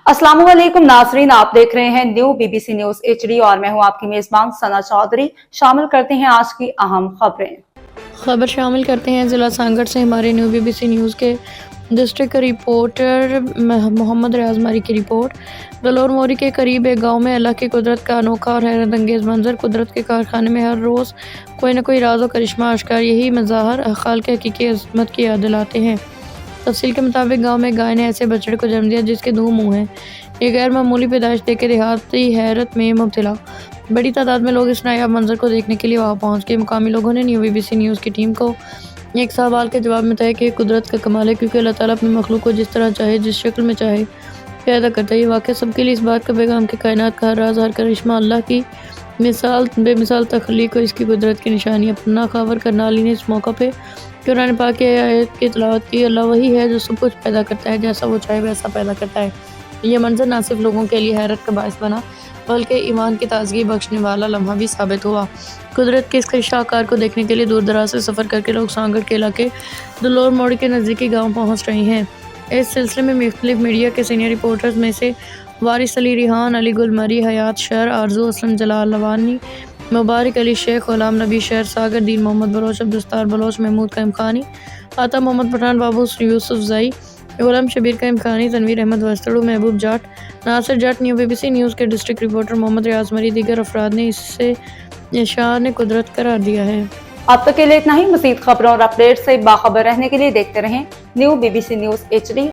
अस्सलाम वालेकुम नाज़रीन, आप देख रहे हैं न्यू बीबीसी न्यूज एचडी और मैं हूं आपकी मेजबान सना चौधरी। शामिल करते हैं आज की अहम खबरें। शामिल करते हैं ज़िला सांगड़ से हमारे न्यू बीबीसी न्यूज़ के डिस्ट्रिक्ट रिपोर्टर मोहम्मद रियाज मारी की रिपोर्ट। दलोर मोरी के करीब एक गांव में अल्लाह की कुदरत का अनोखा और हैरत अंगेज़ मंजर। कुदरत के कारखाने में हर रोज़ कोई न कोई राज और करिश्मा आश्कार, यही मज़ाहर खालिक की हकीकी अज़मत की याद दिलाते हैं। तफसील के मुताबिक गांव में गाय ने ऐसे बछड़े को जन्म दिया जिसके दो मुंह हैं। ये गैर मामूली पैदाइश देख के देहाती हैरत में मुब्तला। बड़ी तादाद में लोग इस नायाब मंजर को देखने के लिए वहाँ पहुँच गए। मुकामी लोगों ने न्यू बीबीसी न्यूज़ की टीम को एक सवाल के जवाब में तय कि कुदरत का कमाल है, क्योंकि अल्लाह ताला अपनी मखलूक को जिस तरह चाहे, जिस शक्ल में चाहे पैदा करता है। ये वाक़या सबके लिए इस बात का पैगाम कि कायनात का हर राज, हर करिश्मा अल्लाह की मिसाल बेमिसाल तख्लीक को इसकी कुदरत की निशानी अपना खावर करनाली ने इस मौका पे कुरान पाक की आयत की तिलावत की। अल्लाह वही है जो सब कुछ पैदा करता है, जैसा वो चाहे वैसा पैदा करता है। ये मंजर ना सिर्फ लोगों के लिए हैरत का बायस बना, बल्कि ईमान की ताजगी बख्शने वाला लम्हा भी साबित हुआ। कुदरत के इस शाहकार को देखने के लिए दूर दराज से सफ़र करके लोग सांगड़ के इलाके दलोर मोड़ के नज़दीकी गाँव पहुँच रहे हैं। इस सिलसिले में मुख्तलिफ मीडिया के सीनियर रिपोर्टर्स में से वारिस अली रिहान, अली गुल मरी, हयात शर, आरजू असलम, जलाल लवानी, मुबारक अली शेख, गुलाम नबी शहर सागर, दीन मोहम्मद बलोच, अब्दुस्तार बलोच, महमूद कईम खानी, आता मोहम्मद पठान, बाबू यूसुफ ज़ई, गुलाम शबीर कईम खानी, Tanveer Ahmed Wastadu, Mehboob Jat, Nasir Jat, new BBC news के डिस्ट्रिक्ट रिपोर्टर मोहम्मद रियाज मरी, दीगर अफराद ने इससे शान कुदरत करार दिया है। अब तक के लिए इतना ही। मज़ीद खबरों और अपडेट से बाखबर रहने के लिए देखते रहें न्यू बीबीसी न्यूज एचडी।